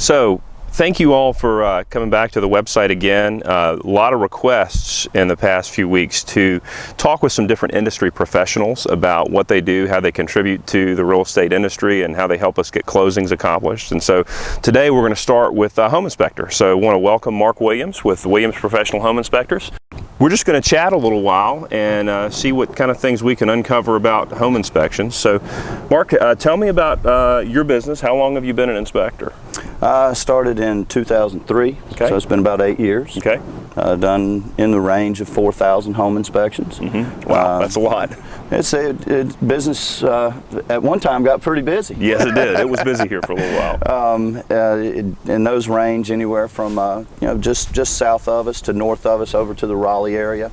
So thank you all for coming back to the website again. A lot of requests in the past few weeks to talk with some different industry professionals about what they do, how they contribute to the real estate industry, and how they help us get closings accomplished. And so today we're going to start with a home inspector. So I want to welcome Mark Williams with Williams Professional Home Inspectors. We're just going to chat a little while and see what kind of things we can uncover about home inspections. So Mark, tell me about your business. How long have you been an inspector? I started in 2003, Okay. so it's been about 8 years. Okay. Done in the range of 4,000 home inspections. Wow, that's a lot. It's business at one time got pretty busy. Yes, it did. It was busy here for a little while. And those range anywhere from just south of us to north of us over to the Raleigh area,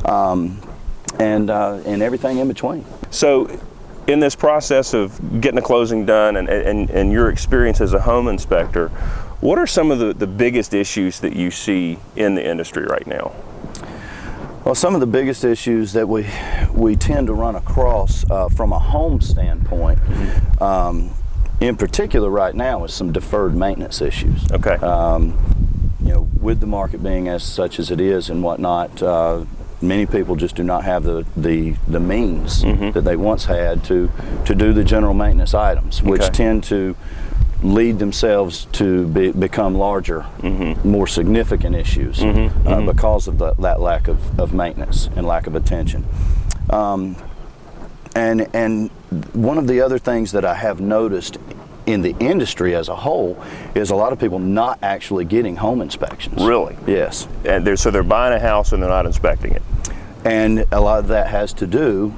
and everything in between. So in this process of getting a closing done and your experience as a home inspector, what are some of the biggest issues that you see in the industry right now? Well, some of the biggest issues that we tend to run across from a home standpoint, in particular right now, is some deferred maintenance issues. Okay. With the market being as such as it is and whatnot, many people just do not have the means that they once had to do the general maintenance items, which tend to lead themselves to become larger, more significant issues because of that lack of maintenance and lack of attention. And one of the other things that I have noticed in the industry as a whole is a lot of people not actually getting home inspections. Really? Yes. And so they're buying a house and they're not inspecting it. And a lot of that has to do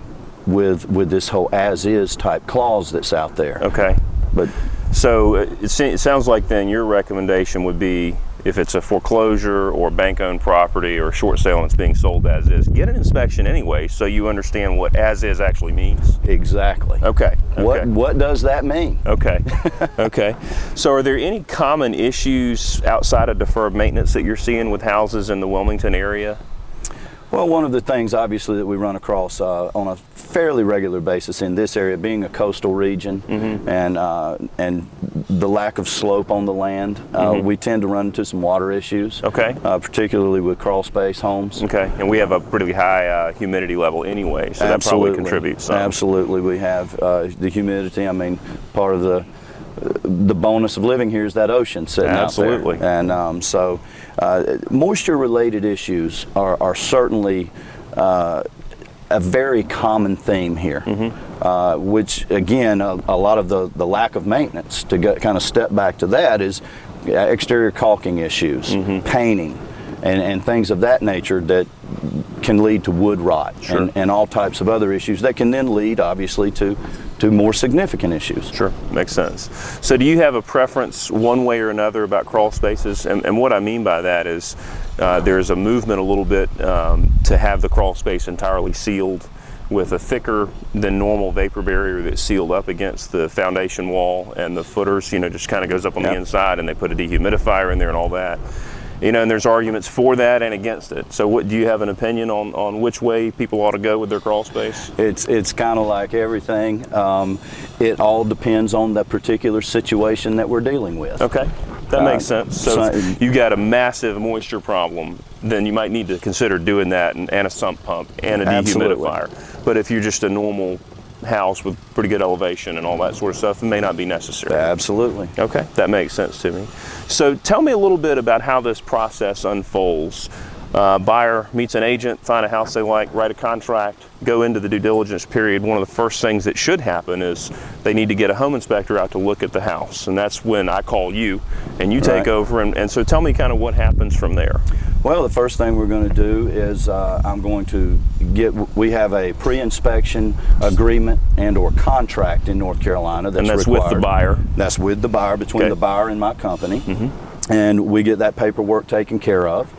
with this whole as-is type clause that's out there. Okay. But so it sounds like then your recommendation would be, if it's a foreclosure or bank-owned property or short sale and it's being sold as is, get an inspection anyway so you understand what as is actually means. exactly. Okay. What does that mean? Okay. Okay. So are there any common issues outside of deferred maintenance that you're seeing with houses in the Wilmington area? Well, one of the things obviously that we run across on a fairly regular basis in this area, being a coastal region, and the lack of slope on the land, we tend to run into some water issues. Okay. Particularly with crawl space homes. Okay. And we have a pretty high humidity level anyway, so that probably contributes some. Absolutely, we have the humidity. I mean, part of the bonus of living here is that ocean sitting Absolutely. out there. And so moisture-related issues are certainly a very common theme here, which again, a lot of the lack of maintenance, to kind of step back to that, is exterior caulking issues, painting, and things of that nature that can lead to wood rot, and all types of other issues that can then lead obviously to more significant issues. Sure, makes sense. So do you have a preference one way or another about crawl spaces? And what I mean by that is there's a movement a little bit to have the crawl space entirely sealed with a thicker than normal vapor barrier that's sealed up against the foundation wall, and the footers, just kind of goes up on the inside, and they put a dehumidifier in there and all that. And there's arguments for that and against it. So what do you have an opinion on which way people ought to go with their crawl space? It's kind of like everything. It all depends on the particular situation that we're dealing with. Okay, that makes sense. So if you've got a massive moisture problem, then you might need to consider doing that, and a sump pump and a dehumidifier. But if you're just a normal house with pretty good elevation and all that sort of stuff, it may not be necessary. Absolutely. Okay, that makes sense to me. So tell me a little bit about how this process unfolds. Buyer meets an agent, find a house they like, write a contract, go into the due diligence period. One of the first things that should happen is they need to get a home inspector out to look at the house, and that's when I call you and you take over. And so tell me kind of what happens from there. Well, the first thing we're going to do is I'm going to we have a pre-inspection agreement and or contract in North Carolina that's required. With the buyer? That's with the buyer, between the buyer and my company. And we get that paperwork taken care of.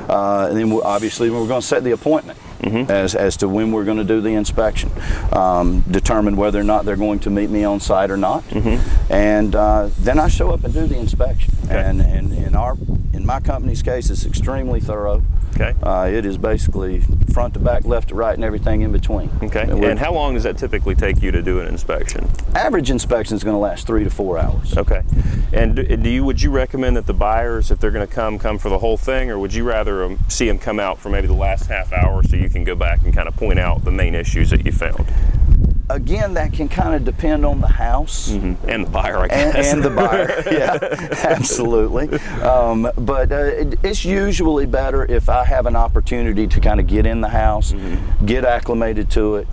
And then obviously we're going to set the appointment as to when we're going to do the inspection, determine whether or not they're going to meet me on site or not. and then I show up and do the inspection. Okay. And in my company's case, it's extremely thorough. Okay. It is basically front to back, left to right, and everything in between. Okay. And how long does that typically take you to do an inspection? Average inspection is going to last 3 to 4 hours. Okay. And would you recommend that the buyers, if they're going to come for the whole thing, or would you rather see them come out for maybe the last half hour so you can go back and kind of point out the main issues that you found? Again, that can kind of depend on the house. Mm-hmm. And the buyer, I guess. And the buyer, yeah, absolutely. But it's usually better if I have an opportunity to kind of get in the house, get acclimated to it,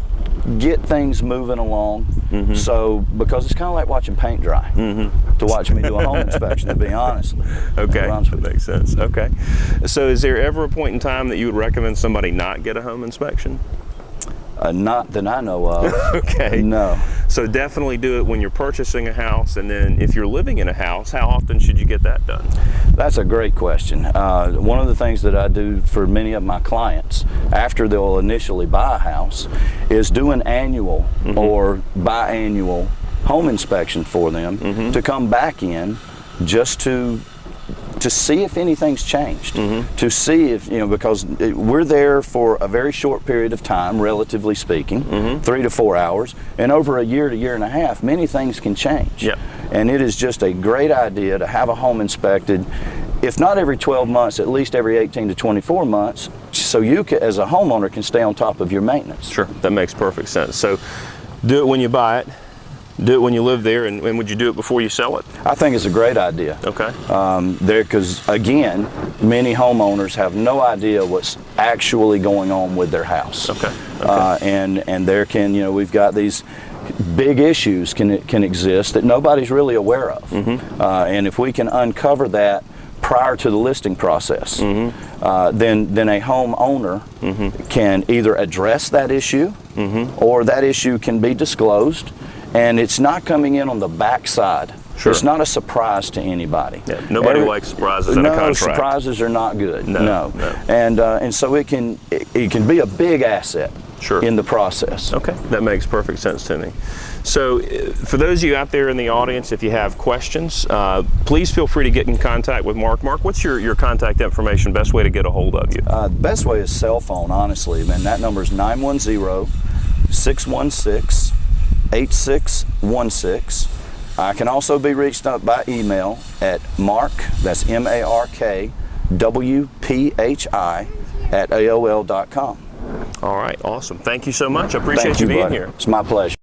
get things moving along. So, because it's kind of like watching paint dry to watch me do a home inspection, to be honest. Okay, that makes sense. Okay. So is there ever a point in time that you would recommend somebody not get a home inspection? Not that I know of. Okay. No. So definitely do it when you're purchasing a house, and then if you're living in a house, how often should you get that done? That's a great question. One of the things that I do for many of my clients after they'll initially buy a house is do an annual or biannual home inspection for them to come back in just to see if anything's changed, to see if, because we're there for a very short period of time, relatively speaking, 3 to 4 hours, and over a year to year and a half, many things can change. Yep. And it is just a great idea to have a home inspected, if not every 12 months, at least every 18 to 24 months, so you can, as a homeowner, can stay on top of your maintenance. Sure, that makes perfect sense. So do it when you buy it, do it when you live there, and would you do it before you sell it? I think it's a great idea. Okay. Because again, many homeowners have no idea what's actually going on with their house. Okay. And there can, we've got these big issues can exist that nobody's really aware of. And if we can uncover that prior to the listing process, then a homeowner can either address that issue or that issue can be disclosed, and it's not coming in on the backside. Sure. It's not a surprise to anybody. Yeah, nobody likes surprises in a contract. No, surprises are not good. No. And so it can be a big asset in the process. Okay, that makes perfect sense to me. So for those of you out there in the audience, if you have questions, please feel free to get in contact with Mark. Mark, what's your contact information, best way to get a hold of you? The best way is cell phone, honestly, and that number is 910-616-8616. I can also be reached up by email at Mark, that's MARKWPHI, @AOL.com. All right, awesome. Thank you so much. I appreciate you being here. It's my pleasure.